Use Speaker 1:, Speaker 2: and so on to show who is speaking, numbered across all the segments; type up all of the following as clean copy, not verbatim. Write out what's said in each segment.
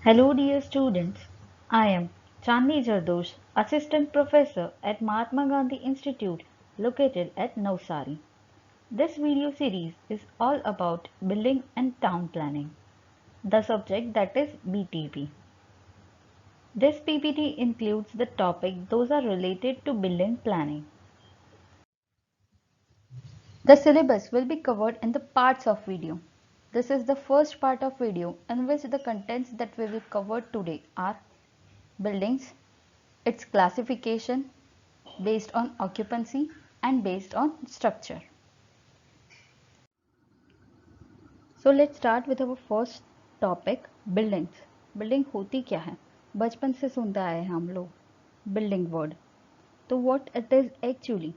Speaker 1: Hello dear students, I am Chandni Jardosh, Assistant Professor at Mahatma Gandhi Institute located at Navsari. This video series is all about building and town planning, the subject that is BTP. This PPT includes the topic those are related to building planning. The syllabus will be covered in the parts of video. This is the first part of video in which the contents that we will cover today are buildings, its classification based on occupancy and based on structure. So let's start with our first topic, buildings. Building होती क्या है? बचपन से सुनते आए हैं हम लोग बिल्डिंग वर्ड. तो what it is actually?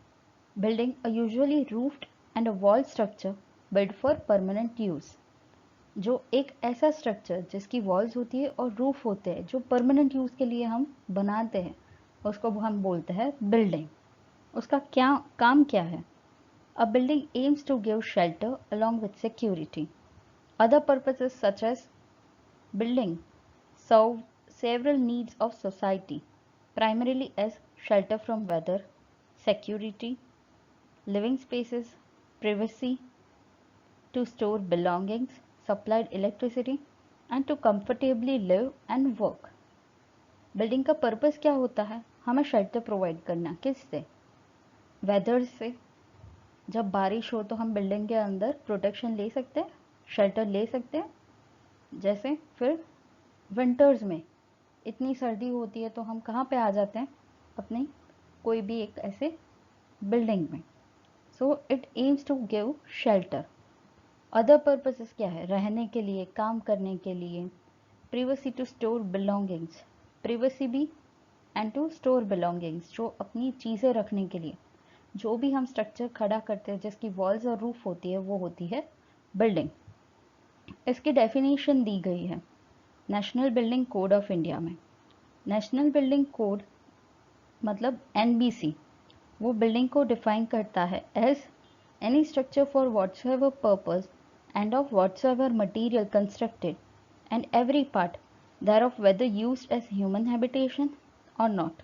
Speaker 1: Building a usually roofed and a wall structure built for permanent use. जो एक ऐसा स्ट्रक्चर जिसकी वॉल्स होती है और रूफ होते हैं जो परमानेंट यूज़ के लिए हम बनाते हैं उसको हम बोलते हैं बिल्डिंग. उसका क्या काम क्या है? A building aims to give shelter along with security. Other purposes such as building serve several needs of society, primarily as shelter from weather, security, living spaces, privacy, to store belongings, supplied electricity, and to comfortably live and work. Building का purpose क्या होता है? हमें shelter provide करना. किससे? Weather से. जब बारिश हो तो हम बिल्डिंग के अंदर प्रोटेक्शन ले सकते हैं, शेल्टर ले सकते हैं. जैसे फिर विंटर्स में इतनी सर्दी होती है तो हम कहाँ पे आ जाते हैं? अपनी कोई भी एक ऐसे बिल्डिंग में. So it aims to give shelter. Other purposes क्या है? रहने के लिए, काम करने के लिए. Privacy to store belongings. Privacy भी एंड टू स्टोर बिलोंगिंग्स, जो अपनी चीज़ें रखने के लिए. जो भी हम स्ट्रक्चर खड़ा करते हैं जिसकी वॉल्स और रूफ होती है वो होती है बिल्डिंग. इसकी डेफिनेशन दी गई है national building code of India में. नेशनल बिल्डिंग कोड मतलब एनबीसी वो बिल्डिंग को डिफाइन करता है as any structure for whatsoever purpose and of whatsoever material constructed, and every part thereof whether used as human habitation or not,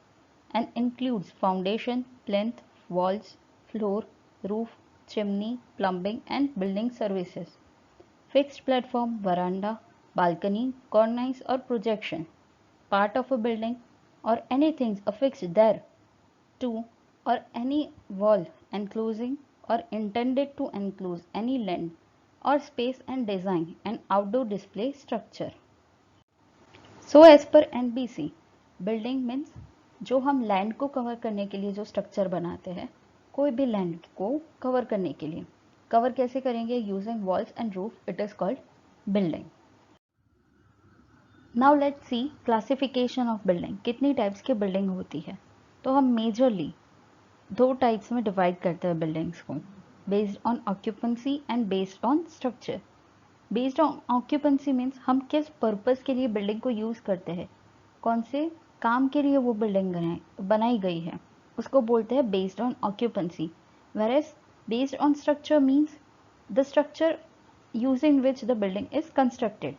Speaker 1: and includes foundation, plinth, walls, floor, roof, chimney, plumbing and building services, fixed platform, veranda, balcony, cornice or projection, part of a building or anything affixed there to, or any wall enclosing or intended to enclose any land or space and design an outdoor display structure. So as per NBC, building means जो हम land को cover करने के लिए जो structure बनाते हैं, कोई भी लैंड को कवर करने के लिए. कवर कैसे करेंगे? Using walls and roof. It is called building. Now let's C classification of building. कितनी टाइप्स की बिल्डिंग होती है? तो हम मेजरली दो टाइप्स में डिवाइड करते हैं बिल्डिंग्स को, based on occupancy and based on structure. Based on occupancy means हम किस पर्पस के लिए बिल्डिंग को यूज़ करते हैं, कौन से काम के लिए वो बिल्डिंग बनाई गई है, उसको बोलते हैं based on occupancy. Where based on structure means the structure using which the building is constructed.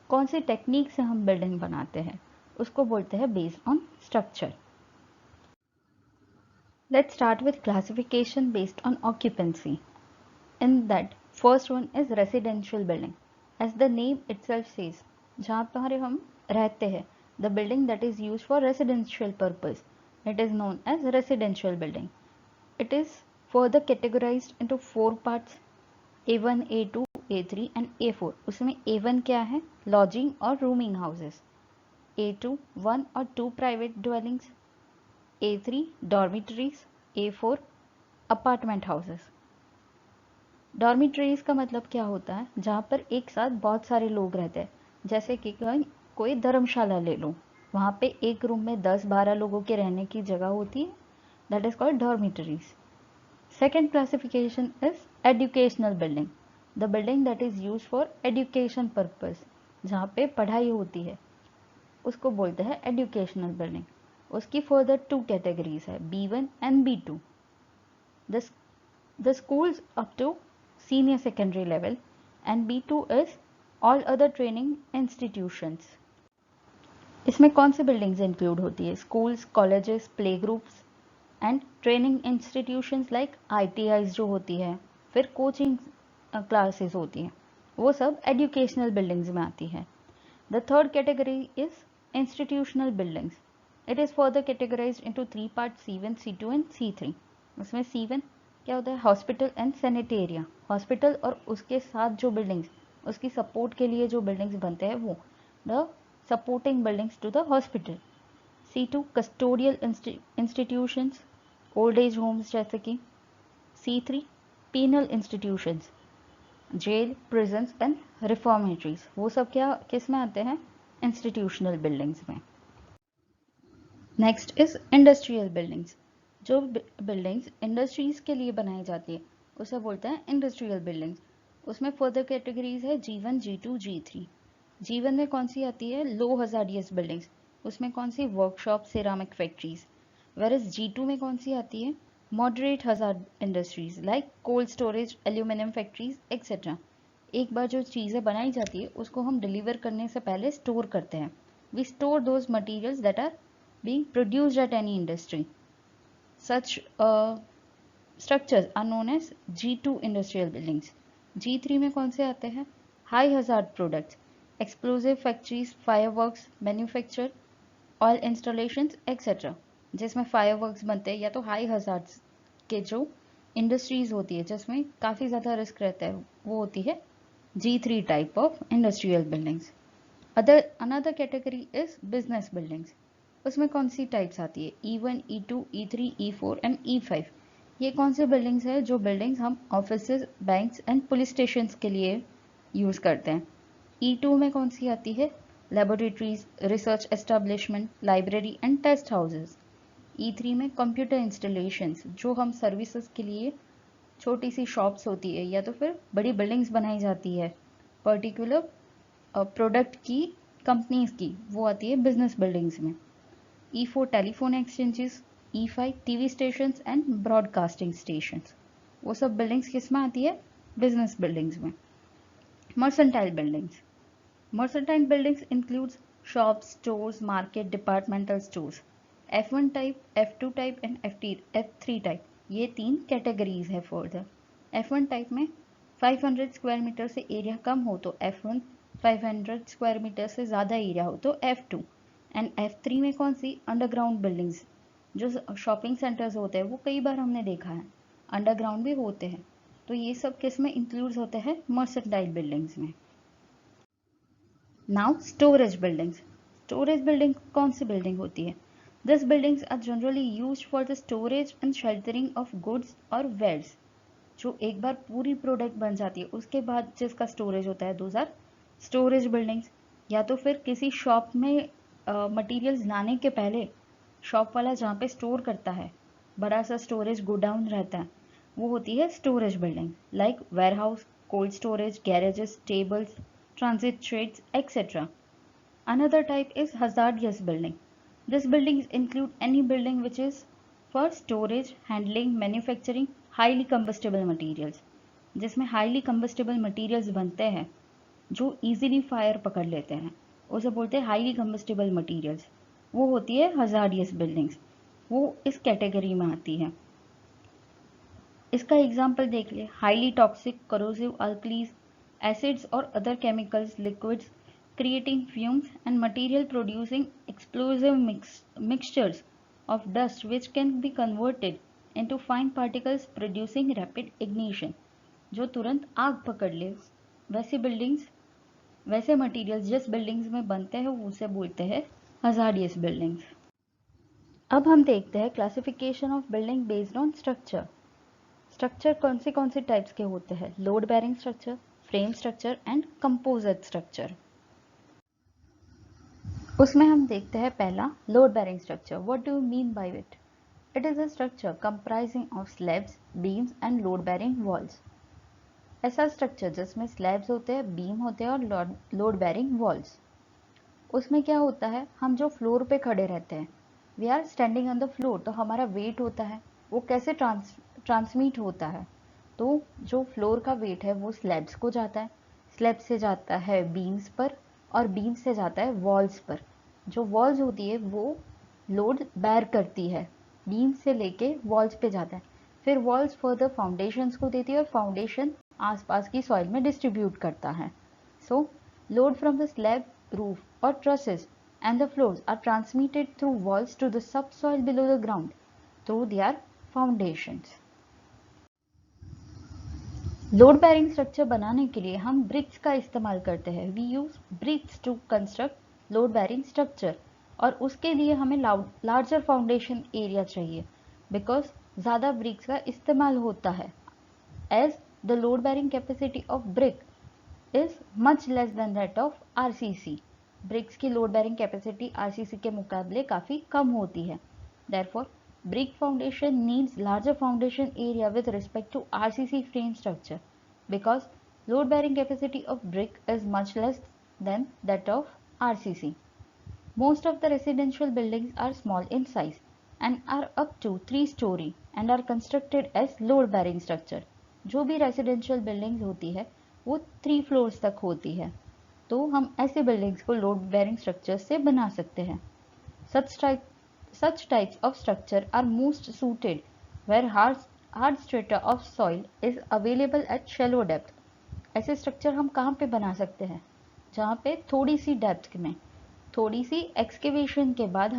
Speaker 1: कौन सी टेक्निक से हम बिल्डिंग बनाते हैं उसको बोलते हैं based on structure. Let's start with classification based on occupancy. In that, first one is residential building. As the name itself says, जहाँ पर हम रहते हैं, the building that is used for residential purpose, it is known as residential building. It is further categorized into 4 parts: A1, A2, A3 and A4. उसमें A1 क्या है? Lodging और rooming houses. A2 1 और 2 private dwellings. A3 dormitories. A4 apartment houses. Dormitories का मतलब क्या होता है? जहाँ पर एक साथ बहुत सारे लोग रहते हैं. जैसे कि कोई धर्मशाला ले लो, वहाँ पे एक रूम में 10-12 लोगों के रहने की जगह होती है. That is called dormitories. Second classification is educational building. The building that is use for education purpose, जहाँ पे पढ़ाई होती है, उसको बोलते हैं एजुकेशनल बिल्डिंग. उसकी फर्दर 2 कैटेगरीज है, B1 and B2. The schools up to senior secondary level, and B2 is all other training institutions. इसमें कौन सी बिल्डिंग्स इंक्लूड होती है? Schools, colleges, play groups and training institutions like ITIs जो होती है, फिर कोचिंग क्लासेस होती हैं, वो सब एजुकेशनल बिल्डिंग्स में आती है। The third category is institutional buildings. It is further categorised into 3 part, C1, C2 and C3। उसमें C1 क्या होता है? Hospital and सैनिटेरिया। हॉस्पिटल और उसके साथ जो बिल्डिंग्स, उसकी सपोर्ट के लिए जो बिल्डिंग्स बनते हैं वो the supporting buildings to the hospital. C2 custodial institutions, old age homes जैसे कि। C3 penal institutions, jail, prisons and reformatories, वो सब क्या किस में आते हैं? इंस्टीट्यूशनल बिल्डिंग्स में। Next is industrial buildings. जो बिल्डिंग्स इंडस्ट्रीज के लिए बनाई जाती है उसे बोलते हैं इंडस्ट्रियल बिल्डिंग्स। उसमें फर्दर कैटेगरीज है G1, G2, G3। G1 में कौन सी आती है? Low hazardous buildings. उसमें कौन सी? Workshop, ceramic factories. Whereas G2 में कौन सी आती है? Moderate hazard industries like cold storage, aluminium factories etcetera. एक बार जो चीज़ें बनाई जाती है उसको हम डिलीवर करने से पहले स्टोर करते हैं। We store those materials that are being produced at any industry. Such structures are known as G2 industrial buildings. G3 में कौन से आते हैं? High hazard products, explosive factories, fireworks, manufacture, oil installations, etc. जिसमें fireworks बनते हैं या तो high hazards के जो इंडस्ट्रीज होती है जिसमें काफ़ी ज़्यादा रिस्क रहता है वो होती है G3 type of industrial buildings. Another category is business buildings. उसमें कौन सी टाइप्स आती है? E1, E2, E3, E4 and E5। ये कौन से बिल्डिंग्स है? जो बिल्डिंग्स हम offices, banks and police stations के लिए यूज़ करते हैं। E2 में कौन सी आती है? Laboratories, research establishment, library and test houses. E3 में कंप्यूटर इंस्टॉलेशंस, जो हम सर्विसेज के लिए छोटी सी शॉप्स होती है या तो फिर बड़ी बिल्डिंग्स बनाई जाती है पर्टिकुलर प्रोडक्ट की, कंपनीज की, वो आती है बिजनेस बिल्डिंग्स में। E4 telephone exchanges, E5 TV stations and broadcasting stations, वो सब बिल्डिंग्स किस में आती है? बिजनेस बिल्डिंग्स में। Mercantile buildings. Mercantile buildings includes shops, stores, market, departmental stores. F1 type, F2 type and F3 type, ये 3 categories है फॉर F1 टाइप में 500 स्क्वायर मीटर से एरिया कम हो तो F1, 500 स्क्वायर मीटर से ज़्यादा एरिया हो तो F2 एंड F3 में कौन सी? Underground buildings. जो शॉपिंग सेंटर्स होते हैं वो कई बार हमने देखा है अंडरग्राउंड भी होते हैं, तो ये सब किस में इंक्लूड होते हैं? मर्सेंटाइल बिल्डिंग्स में। Now storage buildings. Storage building कौन सी बिल्डिंग होती है? This buildings are generally used for the storage and sheltering of goods और वेयर्स। जो एक बार पूरी प्रोडक्ट बन जाती है उसके बाद जिसका स्टोरेज होता है, दोज आर स्टोरेज बिल्डिंग्स। या तो फिर किसी शॉप में मटेरियल्स लाने के पहले शॉप वाला जहाँ पे स्टोर करता है, बड़ा सा स्टोरेज गोडाउन रहता है, वो होती है storage building like warehouse, cold storage, garages, tables, transit sheds, etc. Another type is hazardous building. These buildings include any building which is for storage, handling, manufacturing highly combustible materials. जिसमें highly combustible materials बनते हैं जो easily fire पकड़ लेते हैं, उसे बोलते हैं highly combustible materials। वो होती है hazardous buildings, वो इस कैटेगरी में आती है। इसका एग्जाम्पल देख ले, highly toxic, corrosive alkalis, acids or other chemicals, liquids, creating fumes and material producing explosive mixtures of dust which can be converted into fine particles producing rapid ignition। जो तुरंत आग पकड़ ले, वैसी बिल्डिंग्स, वैसे मटेरियल्स जिस बिल्डिंग्स में बनते हैं उसे बोलते हैं हजार्डियस बिल्डिंग्स। अब हम देखते हैं classification of building based on structure. Structure कौन से टाइप्स के होते हैं? Load bearing structure, frame structure and composite structure. उसमें हम देखते हैं पहला load bearing structure. What do you mean by it? It is a structure comprising of slabs, beams and load bearing walls. ऐसा स्ट्रक्चर जिसमें स्लैब्स होते हैं, beam होते हैं और लोड बेरिंग वॉल्स। उसमें क्या होता है, हम जो फ्लोर पे खड़े रहते हैं, we are standing on the floor, तो हमारा वेट होता है, वो कैसे ट्रांसमिट होता है? तो जो फ्लोर का वेट है वो स्लैब्स को जाता है, स्लैब से जाता है बीम्स पर और बीम से जाता है वॉल्स पर। जो वॉल्स होती है वो लोड बेयर करती है, बीम से लेके वॉल्स पे जाता है, फिर वॉल्स फर्दर फाउंडेशंस को देती है और फाउंडेशन आसपास की सॉइल में डिस्ट्रीब्यूट करता है. सो load from the slab, roof और trusses and the floors are transmitted through walls to the subsoil below the ground through their foundations. Load bearing structure बनाने के लिए हम ब्रिक्स का इस्तेमाल करते हैं. We use bricks to construct load bearing structure, और उसके लिए हमें लार्जर फाउंडेशन एरिया चाहिए बिकॉज ज़्यादा ब्रिक्स का इस्तेमाल होता है. As the load bearing capacity of brick is much less than that of RCC. Bricks की लोड बेयरिंग कैपेसिटी आरसीसी के मुकाबले काफ़ी कम होती है. Therefore brick foundation needs larger foundation area with respect to RCC frame structure because load bearing capacity of brick is much less than that of RCC. Most of the residential buildings are small in size and are up to 3 story and are constructed as load bearing structure. जो भी residential buildings होती है वो 3 floors तक होती है, तो हम ऐसे buildings को load bearing structures से बना सकते हैं. Such types of structure are most suited where hard strata of soil is available at shallow depth. ऐसे स्ट्रक्चर हम कहाँ पे बना सकते हैं? जहाँ पे थोड़ी सी डेप्थ में, थोड़ी सी एक्सकेवेशन के बाद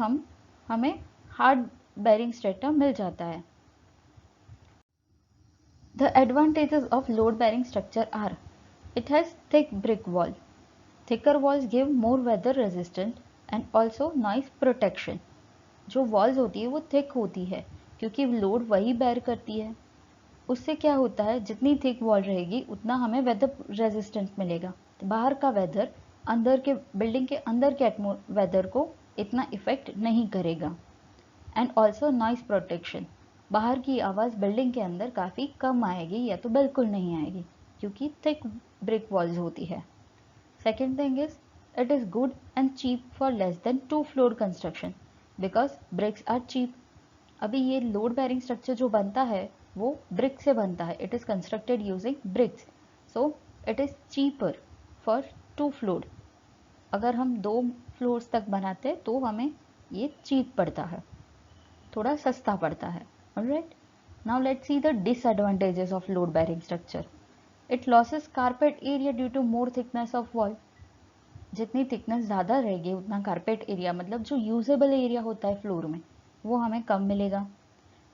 Speaker 1: हमें हार्ड बेयरिंग स्ट्रेटा मिल जाता है. The advantages of load bearing structure are: it has thick brick wall. Thicker walls give more weather resistant and also noise protection. जो वॉल्स होती है वो थिक होती है क्योंकि लोड वही बेयर करती है. उससे क्या होता है, जितनी थिक वॉल रहेगी उतना हमें वेदर रेजिस्टेंट मिलेगा. तो बाहर का वेदर अंदर के बिल्डिंग के अंदर के वेदर को इतना इफेक्ट नहीं करेगा. And also noise protection. बाहर की आवाज़ बिल्डिंग के अंदर काफ़ी कम आएगी या तो बिल्कुल नहीं आएगी क्योंकि थिक ब्रिक वॉल्स होती है. Second thing is it is good and cheap for less than 2 floor construction because bricks are cheap. अभी ये लोड बेयरिंग स्ट्रक्चर जो बनता है वो ब्रिक से बनता है. It is constructed using bricks, so it is cheaper for 2 floor. अगर हम 2 floors तक बनाते तो हमें ये चीप पड़ता है, थोड़ा सस्ता पड़ता है. Alright, now let's see the disadvantages of load bearing structure. It loses carpet area due to more thickness of wall. जितनी थिकनेस ज़्यादा रहेगी उतना कारपेट एरिया, मतलब जो यूजेबल एरिया होता है फ्लोर में, वो हमें कम मिलेगा.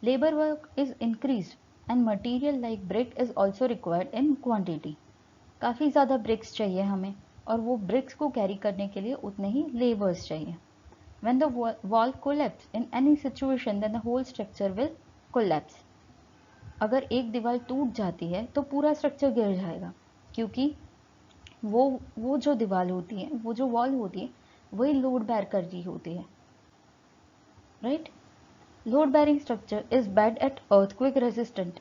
Speaker 1: Labour work is increase and material like brick is also required in quantity. काफ़ी ज़्यादा ब्रिक्स चाहिए हमें और वो ब्रिक्स को कैरी करने के लिए उतने ही लेबर्स चाहिए. When the wall collapses in any situation, then the whole structure will collapse. अगर एक दीवार टूट जाती है तो पूरा स्ट्रक्चर गिर जाएगा क्योंकि वो जो दीवार होती है, वो जो वॉल होती है, वही लोड बेयर कर रही होती है. Right, load bearing structure is bad at earthquake resistant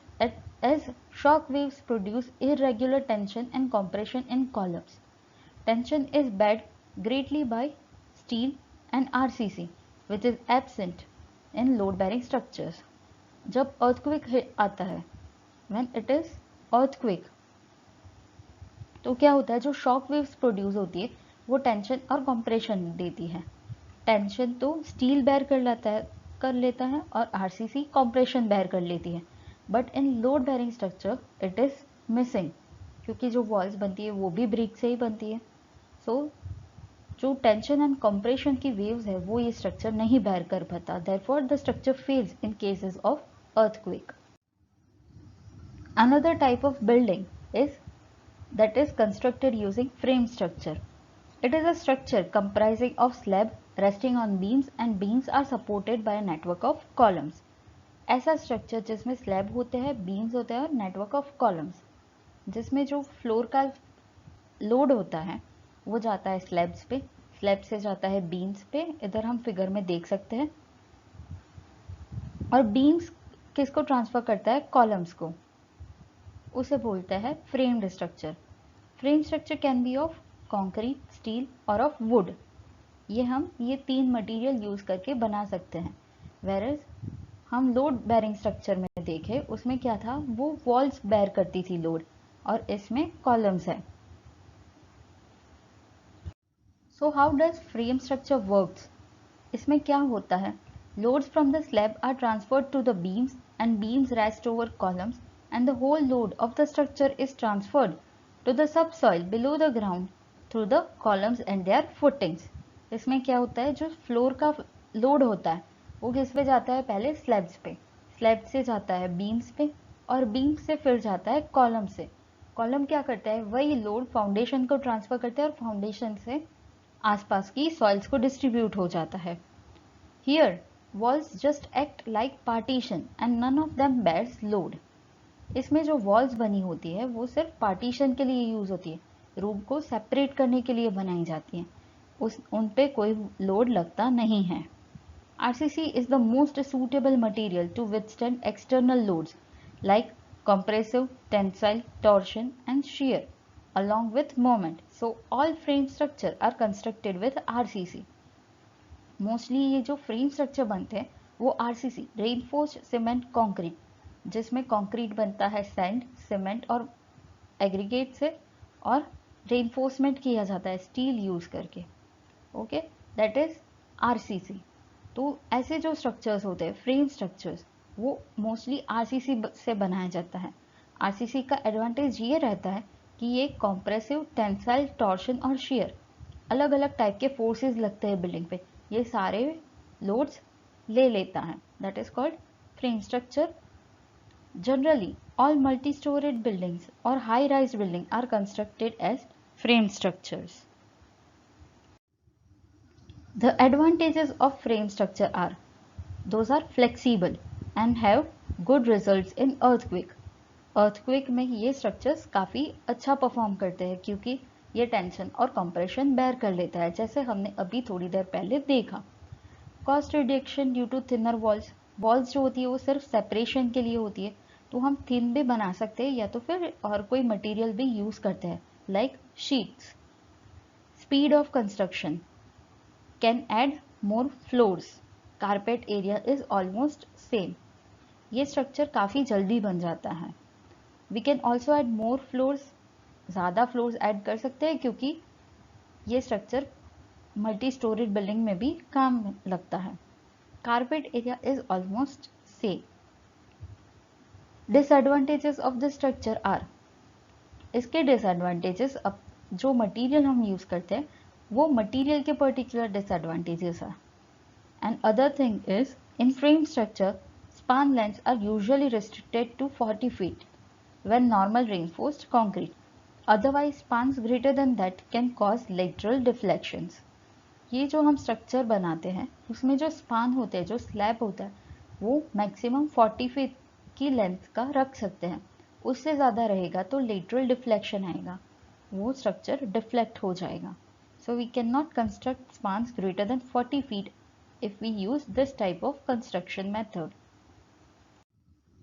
Speaker 1: as shock waves produce irregular tension and compression in columns. Tension is bad greatly by steel and RCC which is absent in load bearing structures. जब earthquake आता है, when it is earthquake, तो क्या होता है, जो shock waves produce होती है वो टेंशन और कंप्रेशन देती है. टेंशन तो स्टील बेयर कर लेता है और आरसीसी कंप्रेशन बेयर कर लेती है. But in load bearing structure it is missing क्योंकि जो वॉल्स बनती है वो भी ब्रिक से ही बनती है. सो जो टेंशन एंड कंप्रेशन की वेव्स है वो ये स्ट्रक्चर नहीं बेयर कर पाता. Therefore the structure fails in cases of earthquake. Another type of building is that is constructed using frame structure. It is a structure comprising of slab resting on beams and beams are supported by a network of columns. ऐसा structure जिसमें slab होते हैं, beams होते हैं और network of columns, जिसमें जो floor का लोड होता है वो जाता है स्लैब्स पे, स्लैब से जाता है बीम्स पे, इधर हम फिगर में देख सकते हैं. और बीम्स किसको ट्रांसफर करता है, कॉलम्स को, उसे बोलता है framed structure. Frame structure can be of concrete, steel और ऑफ वुड. हम ये 3 मटेरियल यूज करके बना सकते हैं. वेरएज हम लोड बेयरिंग स्ट्रक्चर में देखें उसमें क्या था, वो वॉल्स बेयर करती थी लोड और इसमें कॉलम्स है. So how does frame structure works? इसमें क्या होता है? Loads from the slab are transferred to the beams and beams rest over columns and the whole load of the structure is transferred to the subsoil below the ground through the columns and their footings. इसमें क्या होता है? जो floor का load होता है वो किस पे जाता है? पहले स्लैब्स पे, स्लैब से जाता है बीम्स पे और बीम से फिर जाता है कॉलम से। कॉलम क्या करता है? वही लोड फाउंडेशन को ट्रांसफर करता है और फाउंडेशन से आसपास की सॉइल्स को डिस्ट्रीब्यूट हो जाता है। Here walls just act like partition and none of them bears load. इसमें जो वॉल्स बनी होती है वो सिर्फ पार्टीशन के लिए यूज होती है, रूम को सेपरेट करने के लिए बनाई जाती है, उन पे कोई लोड लगता नहीं है। RCC is the most suitable material to withstand external loads like compressive, tensile, torsion and shear along with moment. So all frame structure are constructed with RCC. Mostly ये जो frame structure बनते हैं वो RCC reinforced cement concrete, जिसमें concrete बनता है sand, cement और aggregate से और reinforcement किया जाता है steel यूज करके। Okay, that is RCC। तो ऐसे जो स्ट्रक्चर्स होते हैं फ्रेम स्ट्रक्चर्स वो मोस्टली RCC से बनाया जाता है। RCC का एडवांटेज ये रहता है कि ये कॉम्प्रेसिव, टेंसाइल, टॉर्शन और शेयर अलग अलग टाइप के फोर्सेस लगते हैं बिल्डिंग पे, ये सारे लोड्स ले लेता है। That is called frame structure. Generally all multi storeyed buildings और high rise building are constructed as frame structures. The advantages of frame structure are, those are flexible and have good results in earthquake. Earthquake में ये structures काफ़ी अच्छा perform करते हैं क्योंकि ये tension और कंप्रेशन बेयर कर लेता है, जैसे हमने अभी थोड़ी देर पहले देखा। Cost reduction due to thinner walls, walls जो होती है वो सिर्फ सेपरेशन के लिए होती है, तो हम थिन भी बना सकते हैं या तो फिर और कोई मटेरियल भी यूज करते हैं like sheets. Speed of construction can add more floors, carpet area is almost same, ये स्ट्रक्चर काफ़ी जल्दी बन जाता है। We can also add more floors, ज़्यादा फ्लोर्स ऐड कर सकते हैं क्योंकि ये स्ट्रक्चर मल्टी स्टोरेड बिल्डिंग में भी काम लगता है। Carpet area is almost same. Disadvantages of the structure are, इसके डिसएडवांटेजेस, अब जो मटेरियल हम यूज़ करते हैं वो मटेरियल के पर्टिकुलर डिसएडवांटेजेस है। And other thing is, in frame structure span lengths are usually restricted to 40 feet when normal reinforced concrete. Otherwise, spans greater than that can cause lateral deflections. ये जो हम structure बनाते हैं उसमें जो span होते हैं, जो स्लैब होता है, वो मैक्सिमम 40 फीट की लेंथ का रख सकते हैं। उससे ज़्यादा रहेगा तो लेटरल डिफ्लेक्शन आएगा, वो स्ट्रक्चर डिफ्लेक्ट हो जाएगा। So we cannot construct spans greater than 40 feet if we use this type of construction method.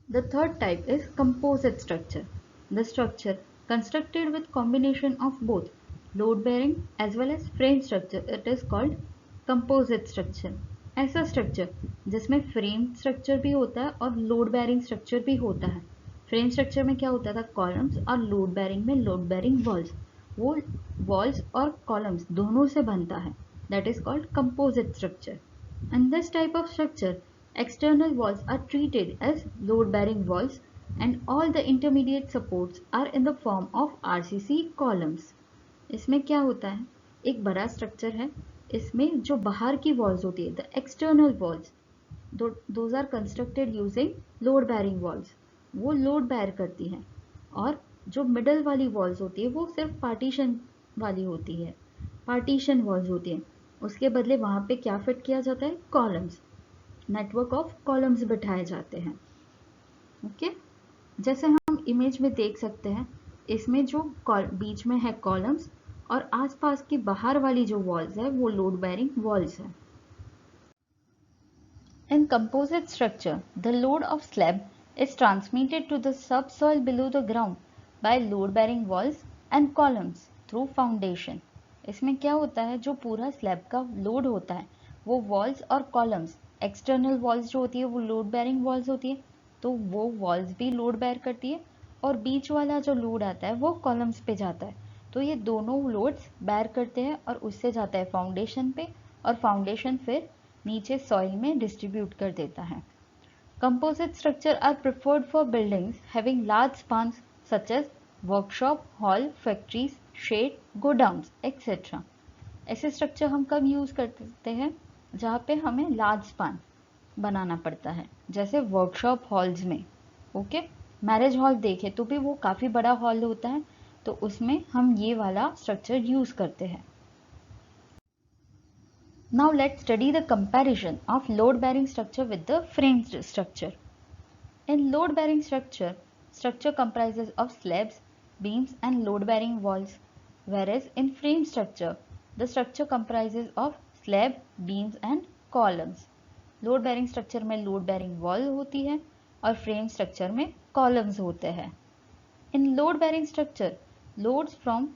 Speaker 1: The third type is composite structure. The structure constructed with combination of both load bearing as well as frame structure, it is called composite structure. ऐसा structure जिसमें frame structure भी होता है और load bearing structure भी होता है। Frame structure में क्या होता था? कॉलम्स, और लोड बेयरिंग में लोड बेयरिंग वॉल्स, वो वॉल्स और कॉलम्स दोनों से बनता है। That is called composite structure. In this type of structure, external walls are treated as load-bearing walls and all the intermediate supports are in the form of RCC columns. इसमें क्या होता है? एक बड़ा स्ट्रक्चर है, इसमें जो बाहर की वॉल्स होती है, the external walls, those are constructed using load-bearing walls. वो लोड बेयर करती हैं, और जो मिडल वाली वॉल्स होती है वो सिर्फ पार्टीशन वाली होती है, पार्टीशन वॉल्स होती है। उसके बदले वहाँ पे क्या फिट किया जाता है? कॉलम्स, नेटवर्क ऑफ कॉलम्स बिठाए जाते हैं। ओके, जैसे हम इमेज में देख सकते हैं, इसमें जो बीच में है कॉलम्स और आसपास की बाहर वाली जो वॉल्स है वो लोड बेयरिंग वॉल्स है। इन composite structure the load of slab is transmitted to the subsoil below the ground by load bearing walls and columns through foundation. इसमें क्या होता है? जो पूरा स्लैब का लोड होता है वो वॉल्स और कॉलम्स, एक्सटर्नल वॉल्स जो होती है वो लोड बेयरिंग वॉल्स होती है, तो वो वॉल्स भी लोड बेयर करती है, और बीच वाला जो लोड आता है वो कॉलम्स पे जाता है, तो ये दोनों लोड्स बेयर करते हैं और उससे जाता है फाउंडेशन पे, और फाउंडेशन फिर नीचे सॉइल में डिस्ट्रीब्यूट कर देता है। Composite structure are preferred for buildings having large spans such as workshop, hall, factories, shed, godowns, etc. ऐसे स्ट्रक्चर हम कब यूज करते हैं जहाँ पे हमें लार्ज स्पान बनाना पड़ता है, जैसे वर्कशॉप हॉल्स में। ओके, मैरिज हॉल देखे तो भी वो काफ़ी बड़ा हॉल होता है, तो उसमें हम ये वाला स्ट्रक्चर यूज करते हैं। Now let's study the comparison of load-bearing structure with the frame structure. In load-bearing structure, structure comprises of slabs, beams and load-bearing walls, whereas in frame structure, the structure comprises of slab, beams and columns. Load-bearing structure में load-bearing wall होती है और frame structure में columns होते हैं। In load-bearing structure, loads from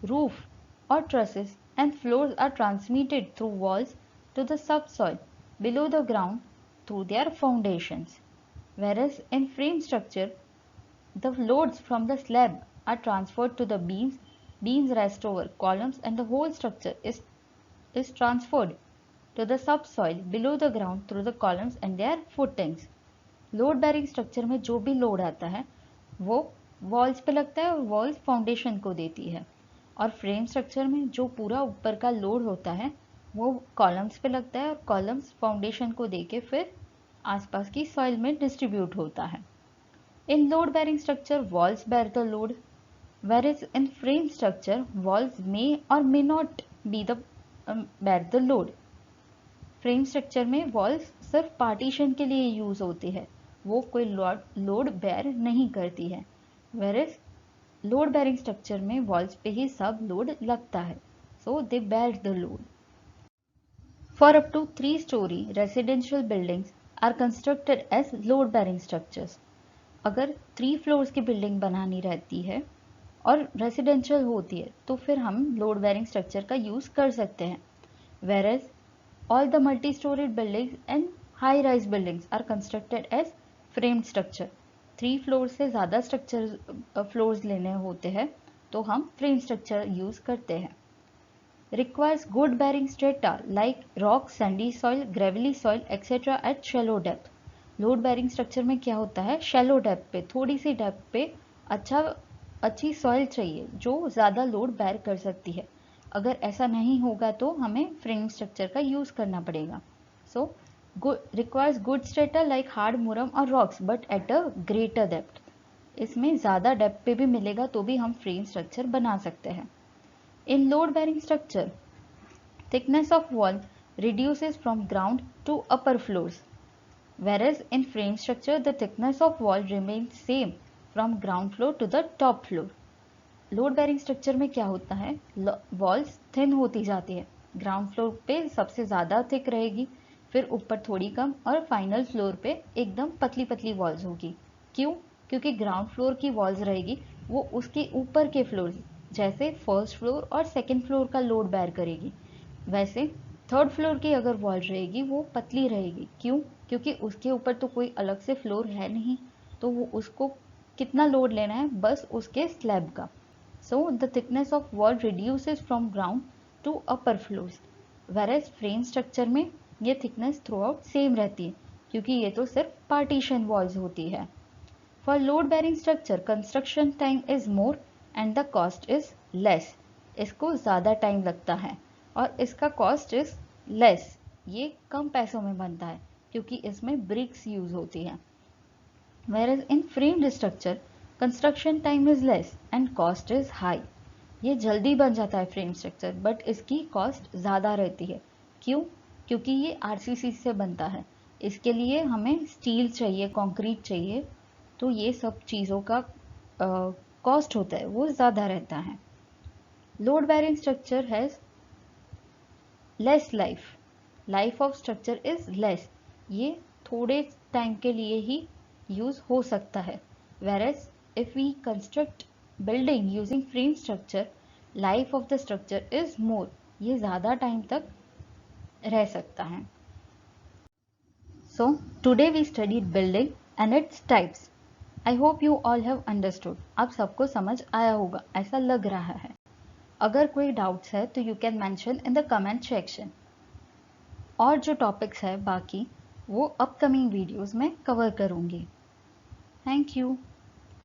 Speaker 1: roof or trusses and floors are transmitted through walls to the subsoil below the ground through their foundations. Whereas in frame structure, the loads from the slab are transferred to the beams, beams rest over columns and the whole structure is transferred to the subsoil below the ground through the columns and their footings. Load bearing structure में जो भी load आता है वो walls पे लगता है और वॉल्स फाउंडेशन को देती है, और फ्रेम स्ट्रक्चर में जो पूरा ऊपर का लोड होता है वो कॉलम्स पे लगता है और कॉलम्स फाउंडेशन को देके फिर आसपास की सॉइल में डिस्ट्रीब्यूट होता है। In load bearing structure walls bear the load, whereas in frame structure walls may or may not be the bear the load. Frame structure में वॉल्स सिर्फ पार्टीशन के लिए यूज होती है, वो कोई लोड बेयर नहीं करती है। whereas लोड बेरिंग स्ट्रक्चर में वॉल्स पे ही सब लोड लगता है, so they bear the load. For up to 3 story residential buildings are constructed as load bearing structures. अगर 3 फ्लोर्स की बिल्डिंग बनानी रहती है और रेसिडेंशियल होती है तो फिर हम लोड बेरिंग स्ट्रक्चर का यूज कर सकते हैं। whereas all the multi-storied buildings and high-rise buildings are constructed as framed structure. 3 floors से ज़्यादा स्ट्रक्चर फ्लोर्स लेने होते हैं तो हम फ्रेम स्ट्रक्चर यूज करते हैं। Requires good bearing strata like rock, sandy soil, gravelly soil, etc. at shallow depth. Load bearing structure में क्या होता है, शैलो डेप्थ पे, थोड़ी सी डेप्थ पे अच्छी सॉइल चाहिए जो ज़्यादा लोड बेयर कर सकती है। अगर ऐसा नहीं होगा तो हमें फ्रेम स्ट्रक्चर का यूज़ करना पड़ेगा। So requires good strata like hard murum और rocks but at a greater depth. इसमें ज़्यादा डेप्थ पे भी मिलेगा तो भी हम फ्रेम स्ट्रक्चर बना सकते हैं। In load bearing structure thickness of wall reduces from ground to upper floors, whereas in frame structure the thickness of wall remains same from ground floor to the top floor. Load bearing structure में क्या होता है, walls thin होती जाती है, ground floor पे सबसे ज़्यादा थिक रहेगी, फिर ऊपर थोड़ी कम और फाइनल फ्लोर पे एकदम पतली पतली वॉल्स होगी। क्यों? क्योंकि ग्राउंड फ्लोर की वॉल्स रहेगी वो उसके ऊपर के फ्लोर जैसे फर्स्ट फ्लोर और सेकेंड फ्लोर का लोड बेयर करेगी, वैसे थर्ड फ्लोर की अगर वॉल रहेगी वो पतली रहेगी। क्यों? क्योंकि उसके ऊपर तो कोई अलग से फ्लोर है नहीं, तो वो उसको कितना लोड लेना है, बस उसके स्लैब का। So the thickness of wall reduces from ground to upper floors, whereas frame structure में ये thickness throughout same रहती है क्योंकि ये तो सिर्फ partition walls होती है। For load bearing structure construction time is more and the cost is less. इसको ज़्यादा टाइम लगता है और इसका कॉस्ट इज लेस, ये कम पैसों में बनता है क्योंकि इसमें ब्रिक्स यूज होती हैं। whereas in framed structure construction time is less and cost is high. ये जल्दी बन जाता है फ्रेम स्ट्रक्चर बट इसकी कॉस्ट ज़्यादा रहती है। क्यों? क्योंकि ये आरसीसी से बनता है, इसके लिए हमें स्टील चाहिए, कंक्रीट चाहिए, तो ये सब चीज़ों का कॉस्ट होता है वो ज़्यादा रहता है। Load bearing structure has less life of structure is less, ये थोड़े टाइम के लिए ही यूज हो सकता है। whereas if we construct building using frame structure life of the structure is more, ये ज़्यादा टाइम तक रह सकता है। So today we studied building and its types. I hope you all have understood. आप सबको समझ आया होगा ऐसा लग रहा है। अगर कोई डाउट्स है तो you can mention in the comment section. और जो टॉपिक्स है बाकी वो अपकमिंग वीडियोस में कवर करूँगी। Thank you.